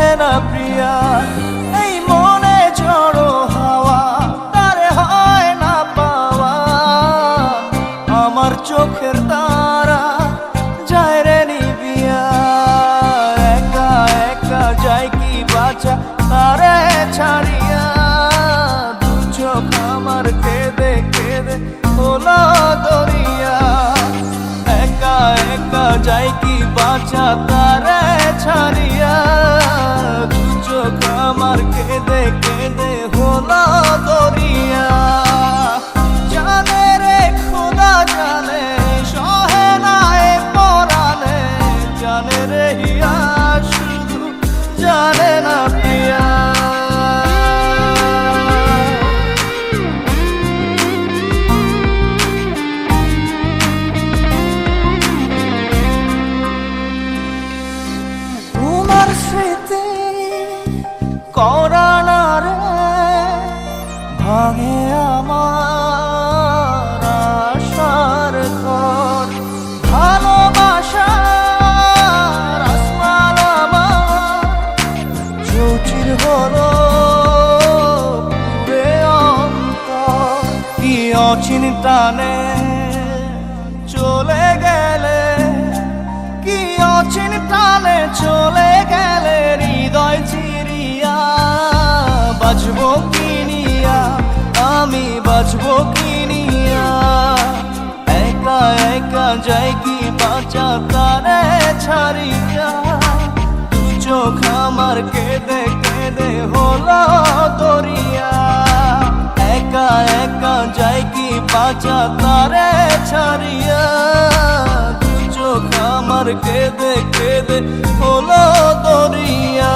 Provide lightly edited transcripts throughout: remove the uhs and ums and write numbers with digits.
জানে না প্রিয়া এই মনে ঝড়ো হাওয়া তারে হয় না পাওয়া আমার চোখের তারা যায় রে নিবিয়া একা একা যায় কি বাঁচা তারে ছাড়িয়া দু চোখ আমার কেঁদে কেঁদে হলো দরিয়া একা একা যায় কি বাঁচা তারে ছাড়িয়া দু চোখ আমার কেঁদে কেঁদে হলো দরিয়া জানে রে খোদা জানে সহে না এ পরানে জানে রে হিয়া শুধু জানে না প্রিয়া তোমার স্মৃতি করানা রে ভাঙে আমার আশার ঘর ভালোবাসার আসমান আমার চৌচির হলো পুরে অন্তর কি অচিন টানে চলে গেলে কি অচিন টানে চলে গেলে হৃদয় চিরিয়া বাজবো কিনিয়া আমি বাজবো কিনিয়া একা একা যাই কি বাঁচা তারে ছাড়িয়া দু চোখ আমার কেঁদে কেঁদে হলো দরিয়া একা একা যাই কি বাঁচা তারে ছাড়িয়া দু চোখ আমার কেঁদে কেঁদে হলো দরিয়া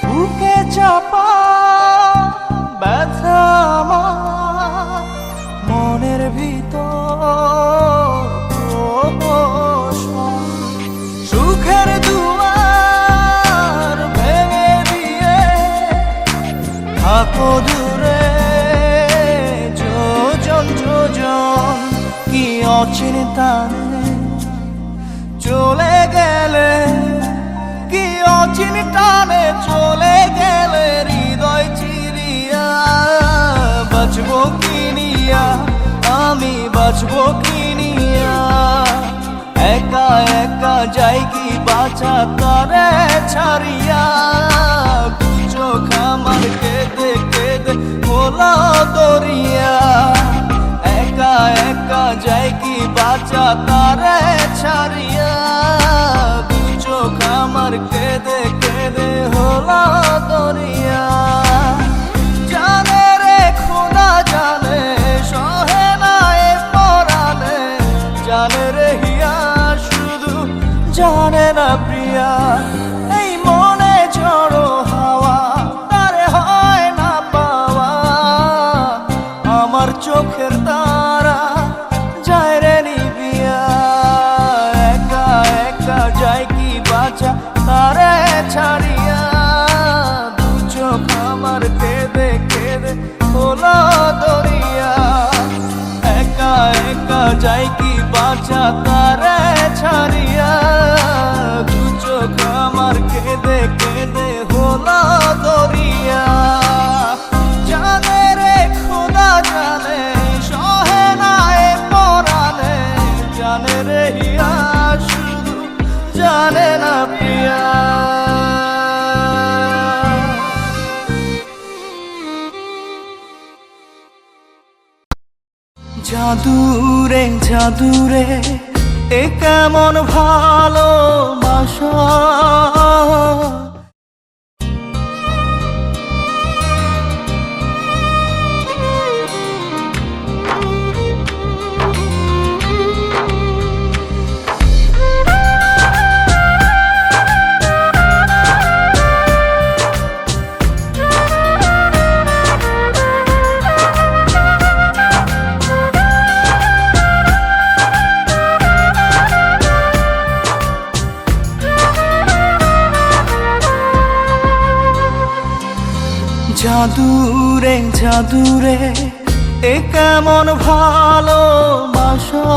বুকে চাপা ব্যথা আমার মনের ভিতর সুখের দুয়ার ভেঙে দিয়ে থাকো দূরে যোজন যোজন কি অচিন টানে চলে গেলে কি অচিন টানে চলে গেলে হৃদয় চিরিয়া বাঁচবো কিনিয়া আমি বাঁচবো কিনিয়া একা একা যাই কি বাঁচা তারে ছাড়িয়া দু চোখ আমার কেঁদে কেঁদে হলো দরিয়া একা একা যাই কি বাঁচা তারে ছাড়িয়া দু চোখ আমার কেঁদে কেঁদে হলো দরিয়া জানে রে খোদা জানে সহে না এ পরানে জানে রে হিয়া শুধু জানে না প্রিয়া এই মনে ঝড়ো হাওয়া তারে হয় না পাওয়া আমার চোখের তারা যায় রে নিবিয়া একা একা যায় কি বাঁচা তারে ছাড়িয়া দু চোখ আমার কেঁদে কেঁদে হলো দরিয়া একা একা যায় কি বাঁচা তারে ছাড়িয়া দু চোখ আমার কেঁদে কেঁদে হলো দরিয়া জানে রে খোদা জানে সহে না এ পরানে জানে রে হিয়া শুধু জানে না প্রিয়া জাদুরে জাদুরে এ কেমন ভালোবাসা জাদুরে জাদুরে এ কেমন ভালোবাসা,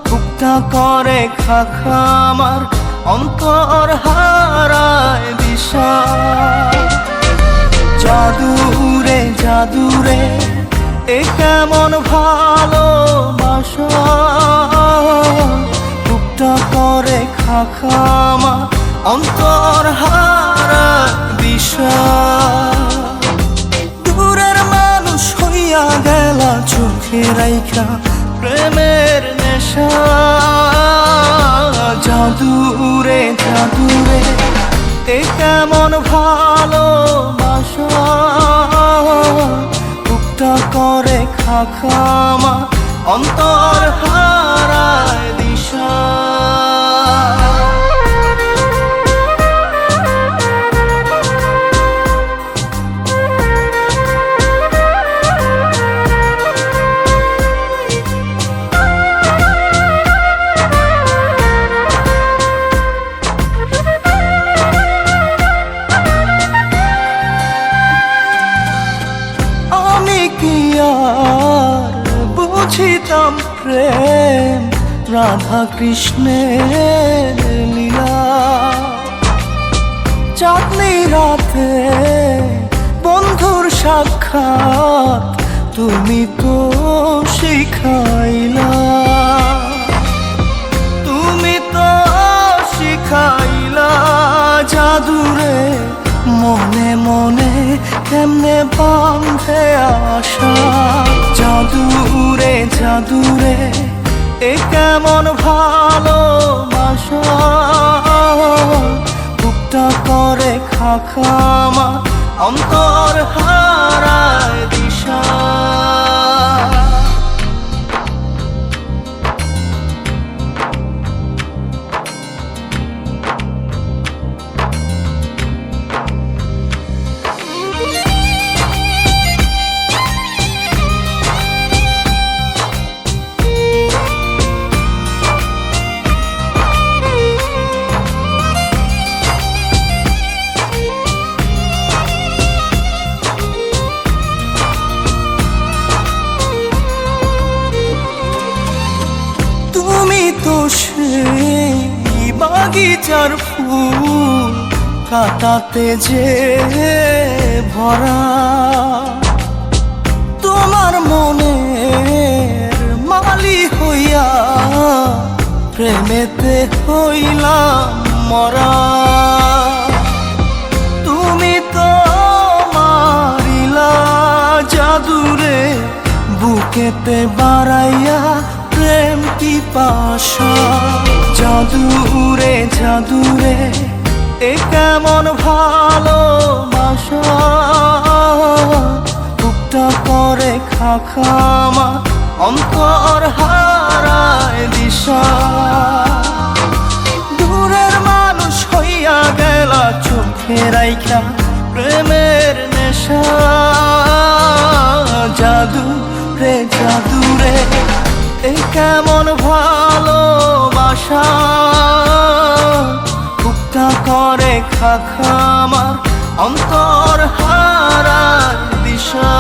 বুকটা করে খাখা আমার অন্তর হারায় দিশা। জাদুরে জাদুরে এ কেমন ভালোবাসা, বুকটা করে খাখা আমার অন্তর হারায় দিশা। দূরের মানুষ হইয়া গেলা চোখে রাইখা প্রেমের নেশা। জাদুরে জাদুরে এ কেমন ভালোবাসা, বুকটা করে খাখা আমার অন্তর হারায় দিশা। বুঝিতাম প্রেম রাধা কৃষ্ণের লীলা, চাঁদনি রাতে বন্ধুর সাক্ষাৎ তুমি তো শিখাইলা, তুমি তো শিখাইলা। জাদুরে মনে মনে কেমনে বাঁধে আশা। জাদুরে জাদুরে এ কেমন ভালোবাসা, বুকটা করে খাখা আমার অন্তর হারায় দিশা। সেই বাগিচার ফুল কাটাতে যে ভরা, তোমার মনের মালি হইয়া প্রেমেতে হইলাম মরা। তুমি তো মারিলা জাদুরে বুকেতে বাড়াইয়া প্রেম পিপাসা। জাদুরে জাদুরে এ কেমন ভালোবাসা, বুকটা করে খাখা আমার অন্তর হারায় দিশা। দূরের মানুষ হইয়া গেলা চোখে রাইখা প্রেমের নেশা। জাদুরে জাদুরে এ কেমন ভালোবাসা, বুকটা করে খাখা আমার অন্তর হারায় দিশা।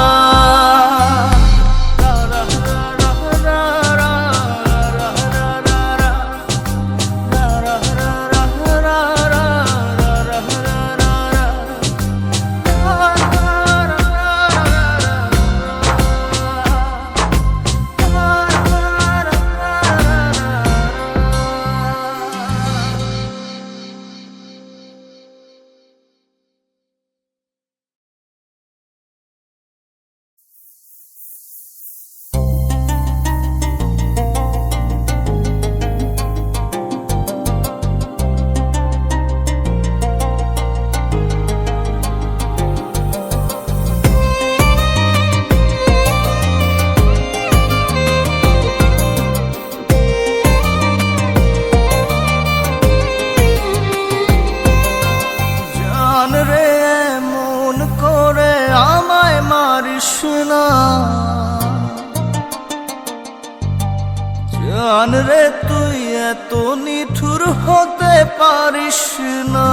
জান রে তুই এত নিঠুর হতে পারিস না,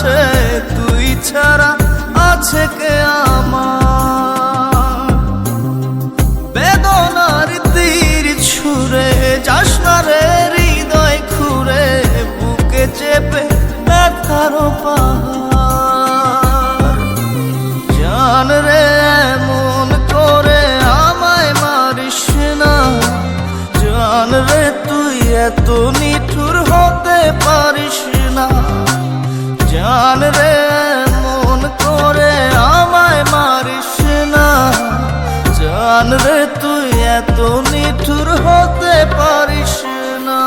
রে তুই ছাড়া আছে কে আমার? বেদনার তীর ছুঁড়ে যাস না রে হৃদয় খুঁড়ে, বুকে চেপে ব্যথার পাহাড়। জান রে এমন করে আমায় মারিস না, জান রে তুই এত নিঠুর হতে পারিস না। জান রে এমন করে আমায় মারিস না, জান রে তুই এত নিঠুর হতে পারিস না।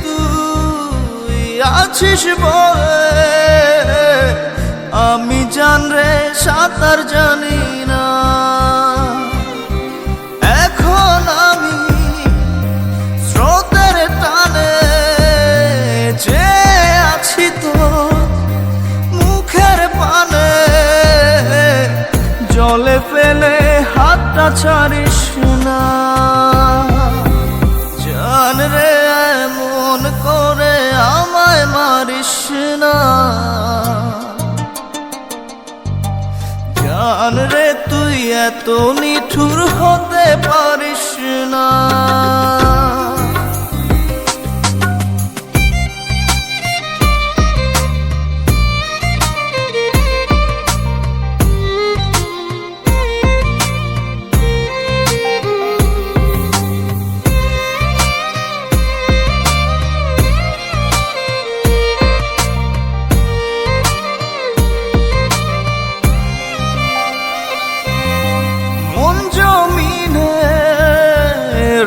তুই আছিস বলে আমি জান রে সাঁতার জানি না। এখন আমি স্রোতের টানে যে আছি তো মুখের পানে, জলে ফেলে হাতটা ছাড়িস না। জান রে এমন করে আমায় মারিস না, জান রে তুই এত নিঠুর হতে পারিস না।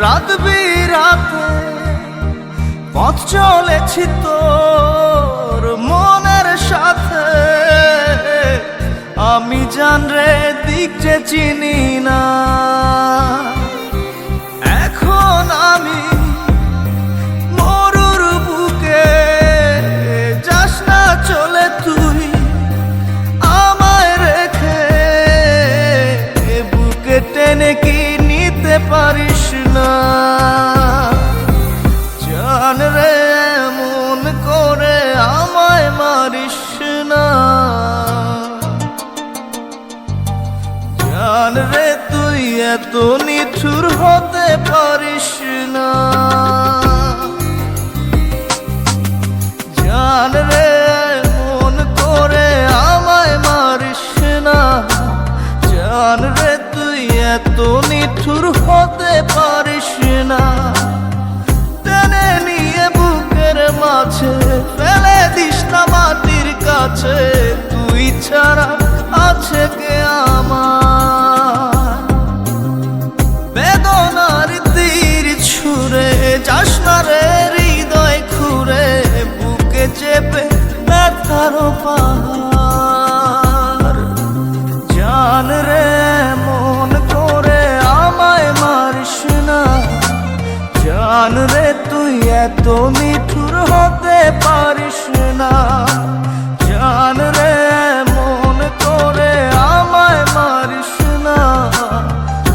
রাত বিরাতে পথ চলেছি তোর মনের সাথে, আমি জান রে দিক যে চিনি না। এখন আমি মরুর বুকে, যাস না চলে তুই আমায় রেখে, বুকে টেনে কি নিতে পারিস না। জান রে এমন করে আমায় মারিস না, জান রে তুই এত নিঠুর হতে পারিস না। জান রে এমন করে আমায় মারিস না, জান রে তুই এত নিঠুর হতে পারিস না। টেনে নিয়ে বুকের মাঝে ফেলে দিস না মাটির কাছে, তুই ছাড়া আছে কে আমার? বেদনার তীর ছুঁড়ে যাস না রে হৃদয় খুঁড়ে, বুকে চেপে ব্যথার পাহাড়। জান রে এমন করে আমায় মারিস না, জান রে তুই এত নিঠুর হতে পারিস না। জান রে এমন করে আমায় মারিস না,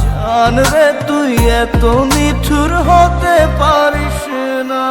জান রে তুই এত নিঠুর হতে পারিস না।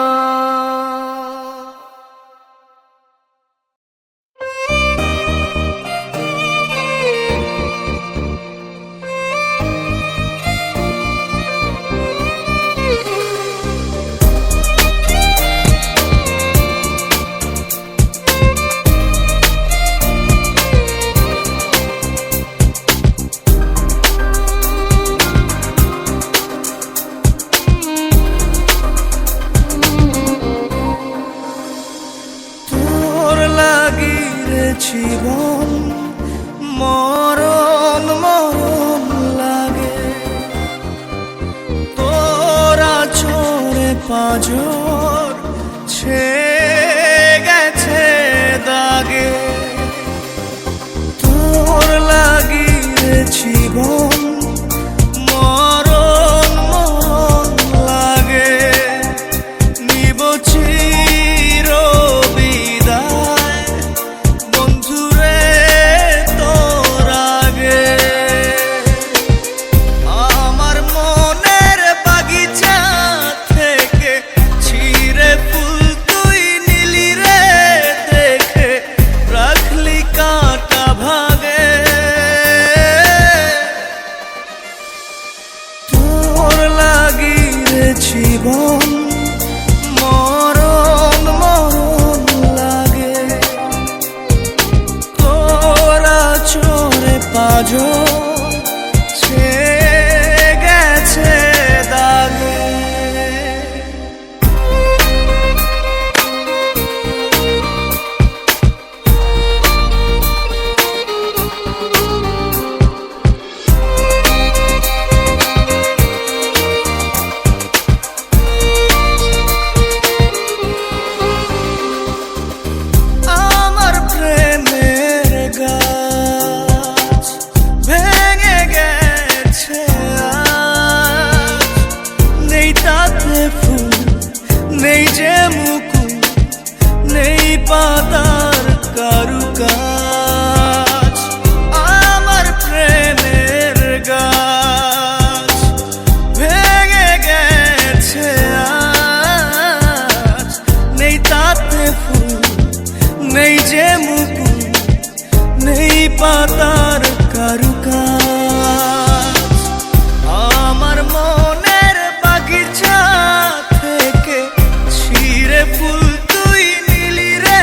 জীবন মরণ মরণ লাগে, তোরা পাঁজর ছে গেছে দাগে তোর লাগিয়ে জীবন মরণ মরণ লাগে নিব চির বিদায় বন্ধুরে তোর আগে আমার মনের বাগিচা থেকে ছিঁড়ে ফুল তুই নিলি রে দেখে রাখলি কাঁটা ভাগে তোর লাগিয়ে জীবন মরণ মরণ লাগে তোরা চোরে পাঁজর ছে গেছে দাগে আমার প্রেমের গাছ ভেঙে গেছে আজ নেই তাতে ফুল নেই যে মুকুল নেই পাতার কারুকাজ আমার প্রেমের গাছ ভেঙে গেছে আজ নেই তাতে ফুল নেই যে মুকুল নেই পাতার কারুকাজ আমার মনের বাগিচা থেকে ছিঁড়ে ফুল তুই নিলি রে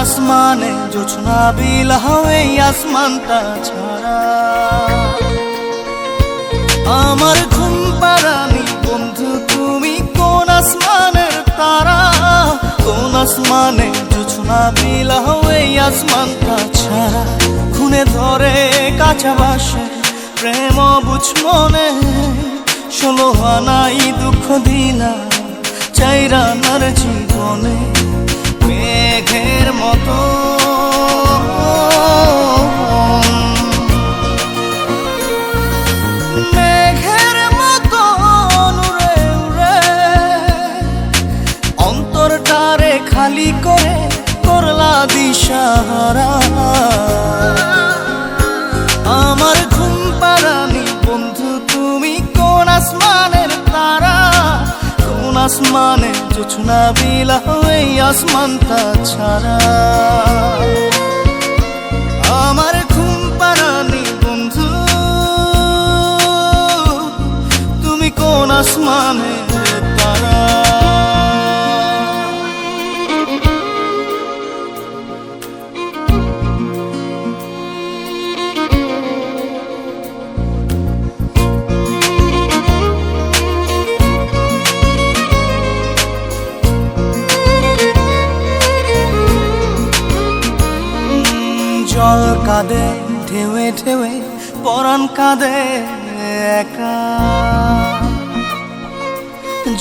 আসমানে জোছনা বিলাও এই আসমানটা ছাড়া। আমার ঘুম পাড়ানি বন্ধু তুমি কোন আসমানের তারা, কোন আসমানে জোছনা বিলাও এই আসমানটা ছাড়া। খুনে ধরে কাঁচা বাসে প্রেম বুঝ মনে, 16 আনাই দুঃখ দিলা চাইরানার জীবনে। মেঘের মতো মেঘের মতো উড়ে উড়ে অন্তরটারে খালি করে করলা দিশাহারা। আমার ঘুম পাড়ানি বন্ধু তুমি কোন আসমানের তারা, কোন আসমানে জোছনা বিলাও এই আসমানটা ছাড়া। আমার ঘুম পাড়ানি বন্ধু তুমি কোন আসমানের তারা। জল কাঁদে ঢেউে ঢেউে পরাণ কাঁদে একা,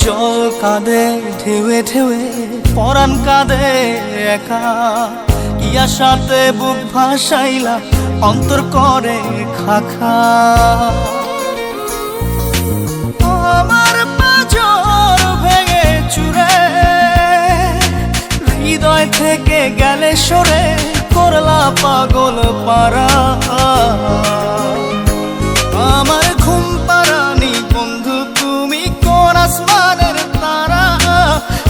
জল কাঁদে ঢেউে ঢেউে পরাণ কাঁদে একা। কি আশাতে বুক ভাসাইলা অন্তর করে খাখা। আমার পাঁজর ভেঙে চুরে হৃদয় থেকে গেলে সরে করলা পাগল পারা। আমার ঘুম পাড়ানি বন্ধু তুমি কোন আসমানের তারা,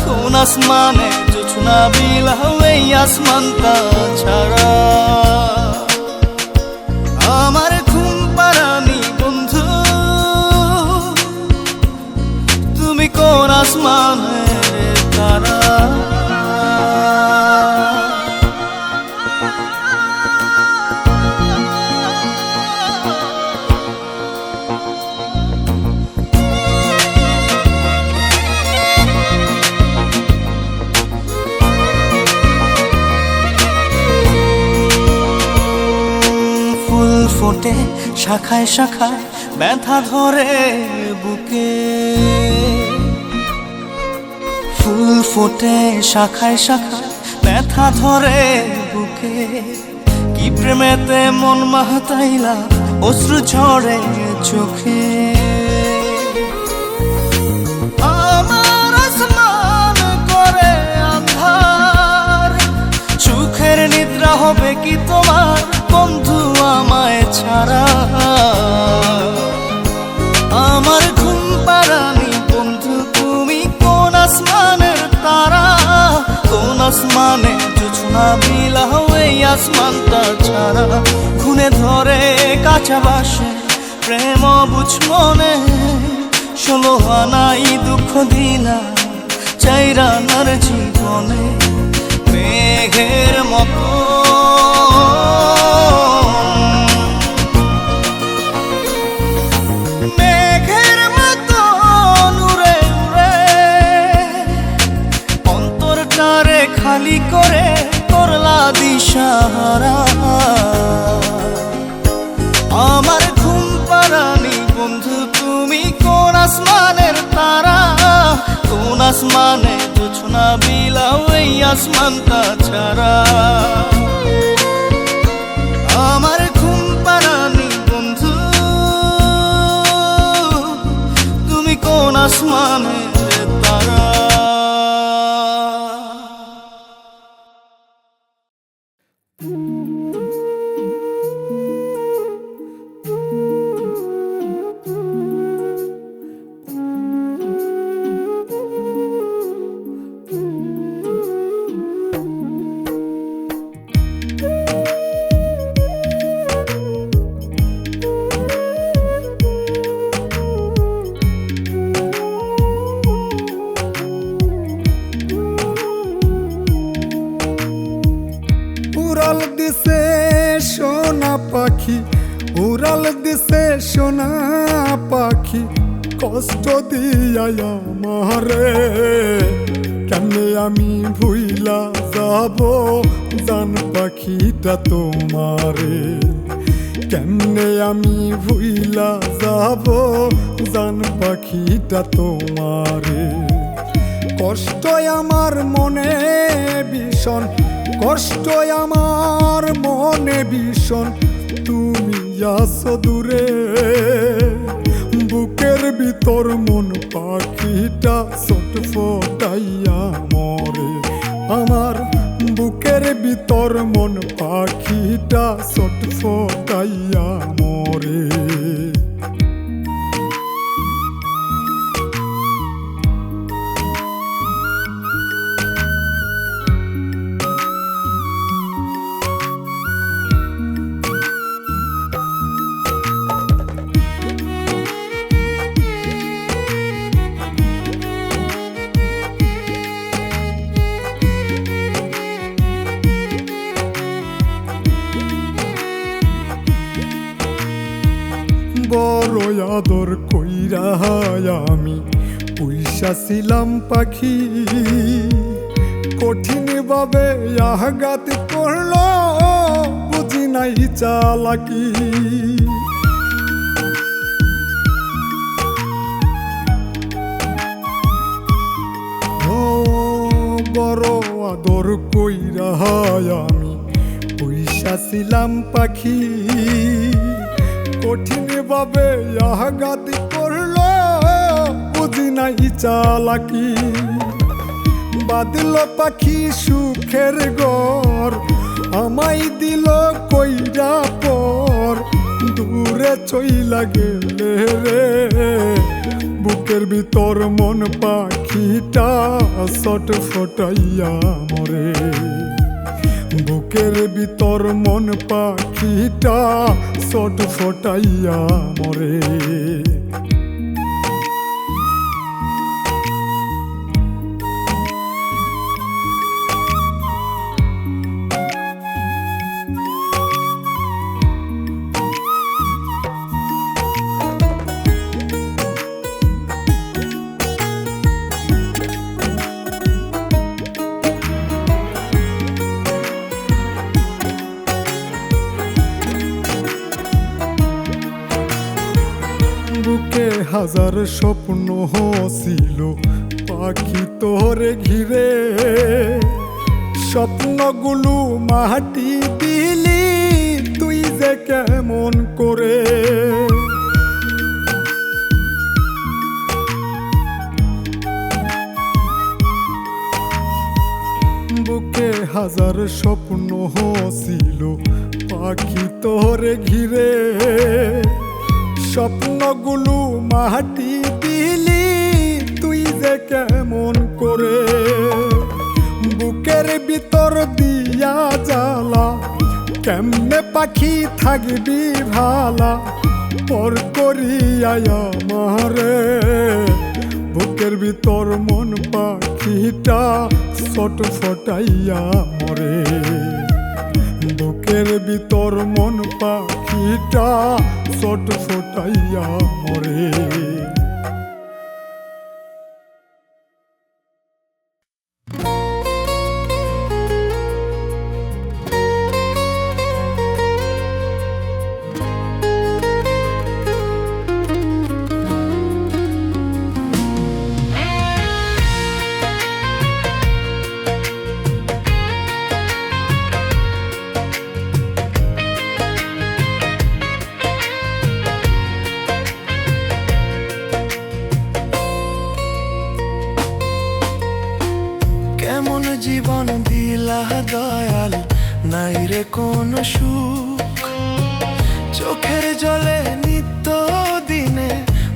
কোন আসমানে জোছনা বিলাও এই আসমানটা ছাড়া। আমার ঘুম পাড়ানি বন্ধু তুমি কোন আসমানের তারা। ফোটে শাখায় শাখায় ব্যথা ধরে বুকে, ফুল ফোটে শাখায় শাখায় ব্যথা ধরে বুকে। কি প্রেমেতে মন মাতাইলা অশ্রু ঝরে চোখে। আমার আসমান করে আন্ধার, সুখের নিদ্রা হবে কি তোমার বন্ধু আমায় ছাড়া। আমার ঘুম পাড়ানি বন্ধু তুমি কোন আসমানের তারা, কোন আসমানে জোছনা বিলাও এই আসমানটা ছাড়া। খুনে ধরে কাঁচা বাসে প্রেম বুঝ মনে, 16 আনাই দুঃখ দিলা চাইরানার জীবনে। মেঘের মতো মেঘের মতো উড়ে উড়ে অন্তরটারে খালি করে করলা দিশাহারা। আমার ঘুম পাড়ানি বন্ধু তুমি কোন আসমানের তারা, কোন আসমানে জোছনা বিলাও এই আসমানটা ছাড়া। আমার ঘুম পাড়ানি বন্ধু তুমি কোন আসমানের তারা। উড়াল দিছে সোনা পাখি, উড়াল দিছে সোনা পাখি, কষ্ট দিয়াই আমারে। কেমনে আমি ভুইলা যাব জান পাখিটা তোমারে, কেমনে আমি ভুইলা যাব জান পাখিটা তোমারে। কষ্ট আমার মনে ভীষণ, কষ্ট আমার মনে ভীষণ, তুমি আছো দূরে। বুকের ভিতর মন পাখিটা ছটফটাইয়া মরে, আমার বুকের ভিতর মন পাখিটা ছটফটাইয়া মরে। বড় আদর কইরা আমি পয়সা ছিলাম পাখি, কঠিন ভাবে আঘাত করলো বুঝি নাই চালাকি। ও বড় আদর কইরা আমি পয়সা ছিলাম পাখি, কঠিন ভাবে আঘাত করলো বুঝি নাই চালাকি। বাঁধল পাখি সুখের ঘর, আমায় দিল কইরা পর, দূরে চইলা গেলে রে। বুকের ভিতর মন পাখিটা ছটফটাইয়া মরে, বুকের ভিতর মন পাখিটা ছটফটাইয়া মরে। বুকে হাজার স্বপ্ন ছিল পাখি তোরে ঘিরে, স্বপ্নগুলো মাটি দিলি তুই যে কেমন করে। বুকে হাজার স্বপ্ন ছিল পাখি তোরে ঘিরে, স্বপ্নগুলো মাটি দিলি তুই যে কেমন করে। বুকের ভিতর দিয়া জ্বালা কেমনে পাখি থাকবি ভালা, পর করিয়া আমারে। বুকের ভিতর মন পাখিটা ছটফটাইয়া মরে, বুকের ভিতর মন পাখিটা ছটফটাইয়া মরে। জীবন দিলা দয়াল, নাই রে কোন সুখ। চোখের জলে নিত্য দিনে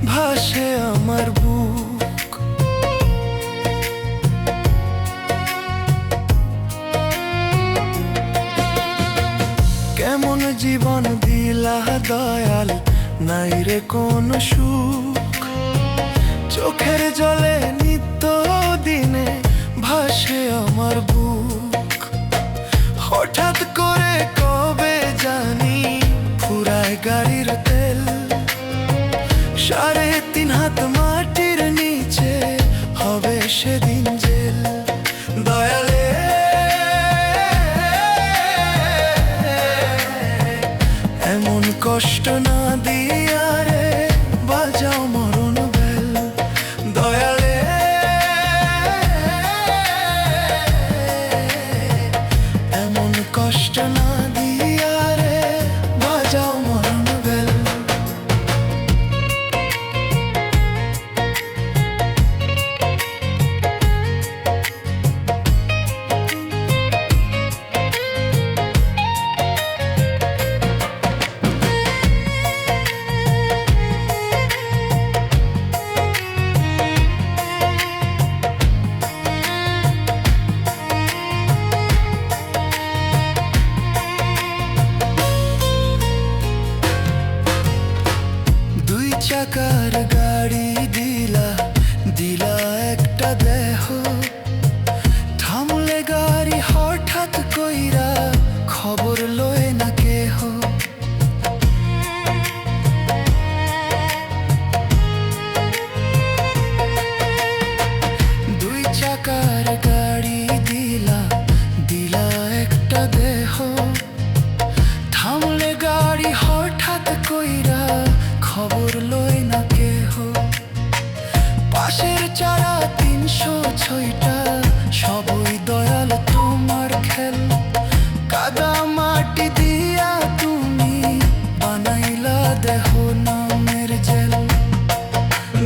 ভাসে আমার বুক। কেমন জীবন দিলা দয়াল, নাই রে কোন সুখ। চোখের জলে নিত্য দিনে ভাসে আমার বুক। হঠাৎ করে কবে জানি ফুরায় গাড়ির তেল, 3.5 হাত মাটির নিচে হবে সেদিন জেল। দয়ালে এমন কষ্ট না দিয়া রে বাজাও মরণ বেল। দয়ালে এমন কষ্ট না দিয়া রে বাজাও মরণ বেল। চাকার গাড়ি দিলা দিলা একটা দেহ, থামলে গাড়ি হঠাৎ কইরা খবর লয় না কেহ। দুই চাকার গাড়ি দিলা দিলা একটা দেহ, থামলে গাড়ি হঠাৎ কইরা খবর লয় না কেহ। পাশের চারা 306টা সবই দয়াল তোমার খেল, কাদা মাটি দিয়া তুমি বানাইলা দেহ নামের জেল।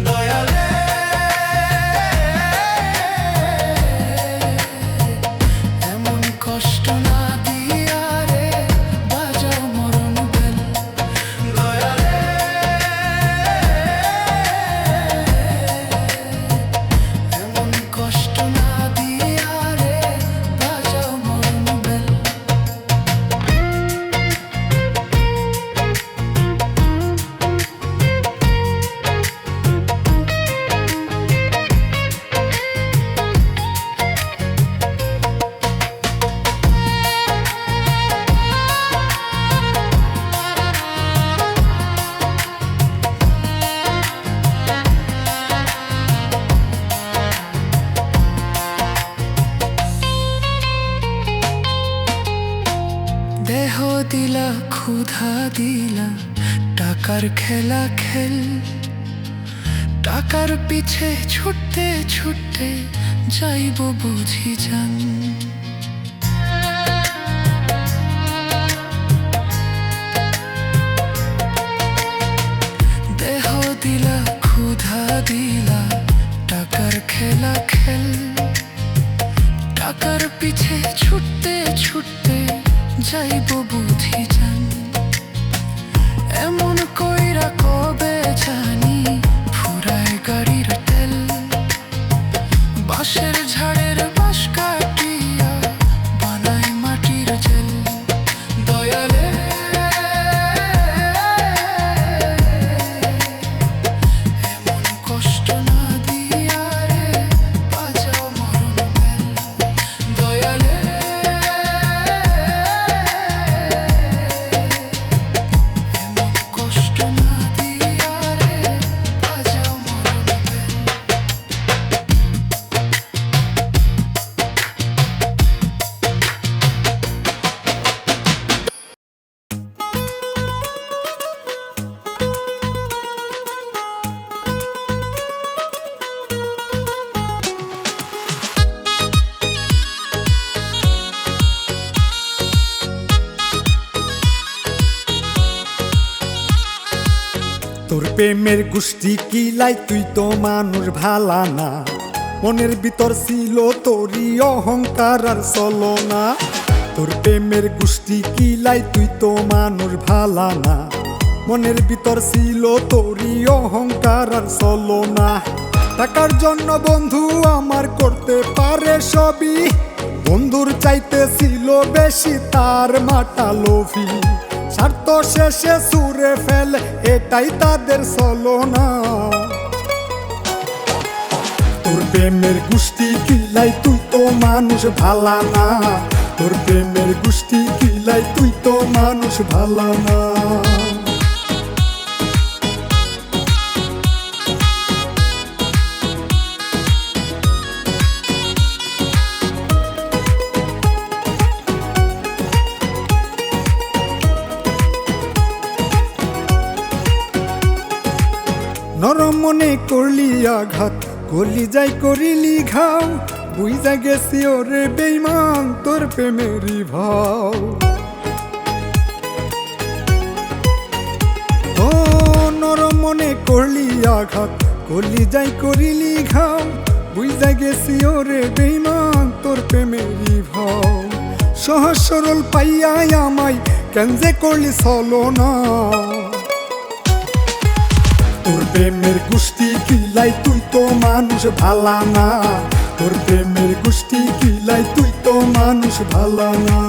দয়ালে এমন কষ্ট না দিয়া রে বাজাও মরণ বেল। দয়ালে এমন কষ্ট না দিয়া রে বাজাও মরণ বেল। দেহ দিলা ক্ষুধা দিলা টাকার খেলা খেল, টাকার পিছে ছুটতে ছুটতে যাইব বুঝি জান। দেহ দিলা ক্ষুধা দিলা টাকার খেলা খেল, টাকার পিছে ছুটতে ছুটতে যাইব বুঝি জান। এমন কইরা কবে জানি ফুরায় গাড়ির তেল, বাঁশের ঝাড়ের বাঁশ কাটিয়া বানায় মাটির জেল। দয়ালে এমন কষ্ট না দিয়া রে বাজাও মরণ বেল। দয়ালে এমন কষ্ট না দিয়া রে বাজাও মরণ বেল। তোর প্রেমের গোষ্ঠী কিলাই তুই তো মানুষ ভালা না, মনের ভিতর ছিল তোরই অহংকার আর চলো না। তোর প্রেমের গোষ্ঠী কিলাই তুই তো মানুষ ভালা না, মনের ভিতর ছিল তোরই অহংকার আর চলো না। টাকার জন্য বন্ধু আমার করতে পারে সবই, বন্ধুর চাইতে ছিল বেশি তার মাটা লোভী। স্বার্থ শেষে সুরে ফেলে এটাই তাদের ছলনা। তোর প্রেমের গোষ্ঠী কিলাই তুই তো মানুষ ভালা না, তোর প্রেমের গোষ্ঠী কিলাই তুই তো মানুষ ভালো না। নরম মনে করলি আঘাত, করলি যাই করিলি ঘাও, বুঝা গেছি ওরে বেইমান তোর প্রেমেরই ভাও। ও নরম মনে করলি আঘাত, করলি যাই করিলি ঘাও, বুঝা গেছি ওরে বেইমান তোর প্রেমেরই ভাও। সহজ সরল পাইয়াই আমায় কেন যে করলি ছলনা, তোর প্রেমের গোষ্ঠী কিলাই তুই তো মানুষ ভালা না, তোর প্রেমের গোষ্ঠী কিলাই তুই তো মানুষ ভালা না।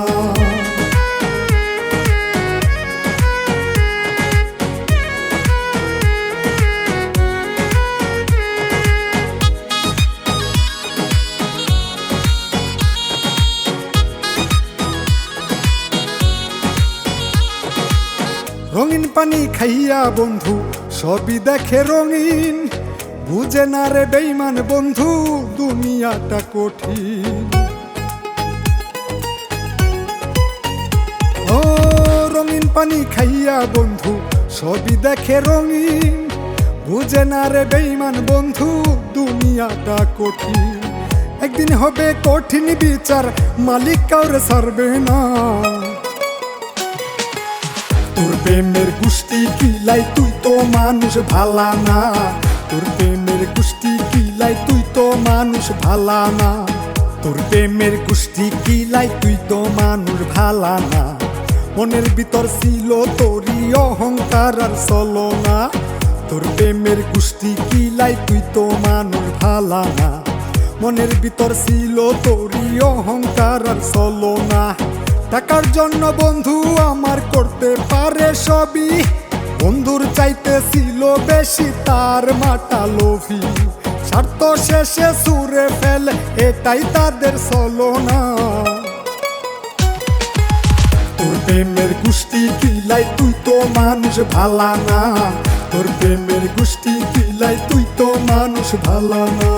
রঙিন পানি খাইয়া বন্ধু সবই দেখে রঙিন, বুঝে না রে বেইমান বন্ধু দুনিয়াটা কঠিন। ও রঙিন পানি খাইয়া বন্ধু সবই দেখে রঙিন, বুঝে না রে বেইমান বন্ধু দুনিয়াটা কঠিন। একদিন হবে কঠিন বিচার, মালিক কাউরে ছাড়বে না। তোর প্রেমের গোষ্ঠী কিলাই তুই তো মানুষ ভালা না, তোর প্রেমের গোষ্ঠী কিলাই তুই তো মানুষ ভালা না, তোর প্রেমের গোষ্ঠী কিলাই তুই তো মানুষ ভালা না। মনের ভিতর ছিল তোরই অহংকার আর ছলনা, তোর প্রেমের গোষ্ঠী কিলাই তুই তো মানুষ ভালা না। মনের ভিতর ছিল তোরই অহংকার আর ছলনা। টাকার জন্য বন্ধু আমার করতে পারে সবই, বন্ধুর চাইতে ছিল বেশি তার মাটা লোভী। স্বার্থ শেষে সুরে ফেলে এটাই তাদের ছলনা। তোর প্রেমের গোষ্ঠী কিলাই তুই তো মানুষ ভালা না, তোর প্রেমের গোষ্ঠী কিলাই তুই তো মানুষ ভালা না।